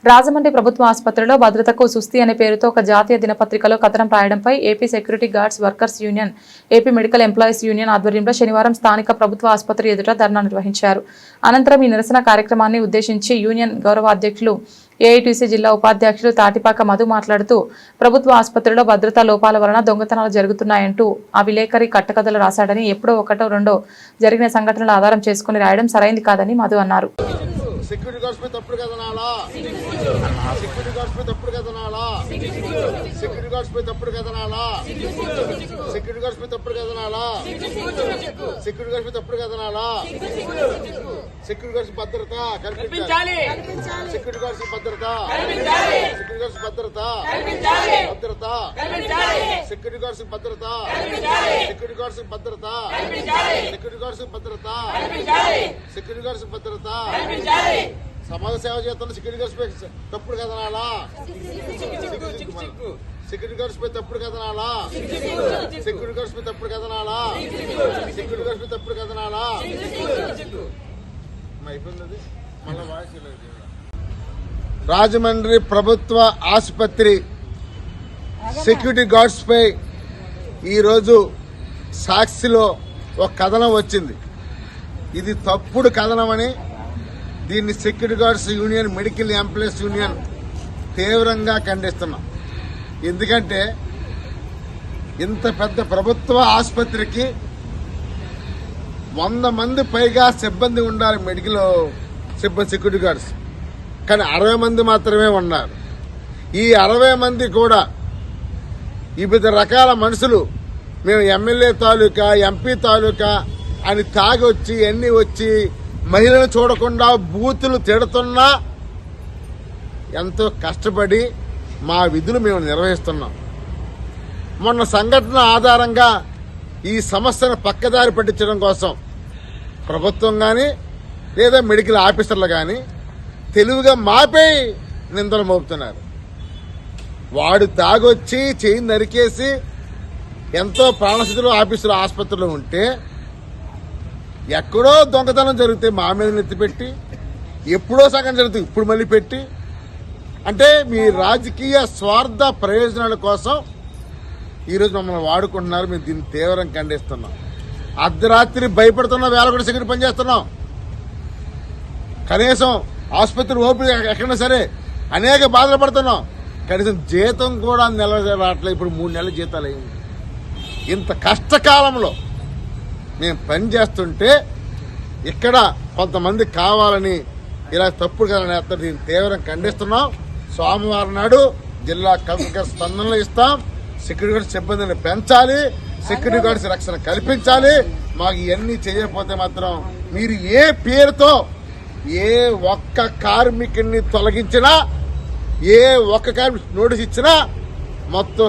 రాజమండ్రి ప్రభుత్వ ఆసుపత్రిలో భద్రతకు సుస్థి అనే పేరుతో ఒక జాతీయ దినపత్రికలో కథనం రాయడంపై AP security guards workers union, AP medical employees union ఆధ్వర్యంలో శనివారం స్థానిక ప్రభుత్వ ఆసుపత్రి ఎదుట ధర్నా నిర్వహించారు. అనంతరం ఈ నిరసన కార్యక్రమాన్ని ఉద్దేశించి యూనియన్ గౌరవ అధ్యక్షులు, ఏఐటీసీ జిల్లా ఉపాధ్యక్షులు తాటిపాక మధు మాట్లాడుతూ, ప్రభుత్వ ఆసుపత్రిలో భద్రతా లోపాల వలన దొంగతనాలు జరుగుతున్నాయంటూ ఆ విలేకరి కట్టకథలు రాశాడని, ఎప్పుడో ఒకటో రెండో జరిగిన సంఘటనలు ఆధారం చేసుకుని రాయడం సరైంది కాదని మధు అన్నారు. సెక్యూరిటీ గార్డ్స్ పై తప్పుడు కథనాలా? సెక్యూరిటీ గార్డ్స్ పై తప్పుడు కథనాలా? సెక్యూరిటీ గార్డ్స్ పై తప్పుడు కథనాలా? సెక్యూరిటీ గార్డ్స్ పై తప్పుడు కథనాలా? సెక్యూరిటీ గార్డ్స్ పై తప్పుడు కథనాలా? సెక్యూరిటీ గార్డ్స్ భద్రత కల్పించాలి. సెక్యూరిటీ గార్డ్స్ భద్రత, సెక్యూరిటీ గార్డ్స్ భద్రత, భద్రత, సెక్యూరిటీ గార్డ్స్ భద్రత, సెక్యూరిటీ గార్డ్స్ భద్రత, సెక్యూరిటీ గార్డ్స్ భద్రత, సెక్యూరిటీ గార్డ్స్ భద్రత, సమాజ సేవ చేస్తున్న సెక్యూరిటీ గార్డ్స్ పై తప్పుడు కథనాలా? సెక్యూరిటీ గార్డ్స్ పై తప్పుడు కథనాలా? సెక్యూరిటీ గార్డ్స్ పై తప్పుడు కథనాలా? సెక్యూరిటీ గార్డ్స్ పై తప్పుడు కథనాలా? అయిపోయింది. మళ్ళీ వాయిస్ రాజమండ్రి ప్రభుత్వ ఆసుపత్రి సెక్యూరిటీ గార్డ్స్ పై ఈరోజు సాక్షిలో ఒక కథనం వచ్చింది. ఇది తప్పుడు కథనమని దీన్ని security guards union, medical employees union తీవ్రంగా ఖండిస్తున్నాం. ఎందుకంటే ఇంత పెద్ద ప్రభుత్వ ఆసుపత్రికి 100 మంది పైగా సిబ్బంది ఉండాలి, మెడికల్ సిబ్బంది, సెక్యూరిటీ గార్డ్స్. కానీ 60 మంది మాత్రమే ఉన్నారు. ఈ 60 మంది కూడా వివిధ రకాల మనుషులు, మేము ఎమ్మెల్యే తాలూకా, ఎంపీ తాలూకా అని తాగి వచ్చి ఎన్ని వచ్చి మహిళలు చూడకుండా బూతులు తిడుతున్నా ఎంతో కష్టపడి మా విధులు మేము నిర్వహిస్తున్నాం. మొన్న సంఘటన ఆధారంగా ఈ సమస్యను పక్కదారి పట్టించడం కోసం ప్రభుత్వం కానీ లేదా మెడికల్ ఆఫీసర్లు కానీ తెలివిగా మాపై నిందలు మోపుతున్నారు. వాడు తాగొచ్చి చేయి నరికేసి ఎంతో ప్రాణస్థితిలో ఆఫీసులో ఆసుపత్రిలో ఉంటే, ఎక్కడో దొంగతనం జరిగితే మా మీద నెత్తిపెట్టి, ఎప్పుడో సగం జరుగుతుంది ఇప్పుడు మళ్ళీ పెట్టి, అంటే మీ రాజకీయ స్వార్థ ప్రయోజనాల కోసం ఈరోజు మమ్మల్ని వాడుకుంటున్నారు. మేము దీన్ని తీవ్రంగా ఖండిస్తున్నాం. అర్ధరాత్రి భయపడుతున్న వేళ కూడా సెక్యూరిటీ పనిచేస్తున్నాం. కనీసం ఆసుపత్రి ఓపీ ఎక్కడైనా సరే అనేక బాధలు పడుతున్నాం. కనీసం జీతం కూడా నెల రావట్లేదు. ఇప్పుడు 3 నెలల జీతాలు అయింది. ఇంత కష్టకాలంలో మేము పనిచేస్తుంటే ఇక్కడ కొంతమంది కావాలని ఇలా తప్పుడు కదా, దీన్ని తీవ్రంగా ఖండిస్తున్నాం. సోమవారం నాడు జిల్లా కలెక్టర్ స్పందనలు ఇస్తాం. సెక్యూరిటీ గార్డ్స్ సిబ్బందిని పెంచాలి, సెక్యూరిటీ గార్డ్స్ రక్షణ కల్పించాలి. మాకు ఇవన్నీ చేయకపోతే మాత్రం మీరు ఏ పేరుతో ఏ ఒక్క కార్మికుడిని తొలగించినా, ఏ ఒక్క కార్మికుడికి నోటీస్ ఇచ్చినా మొత్తం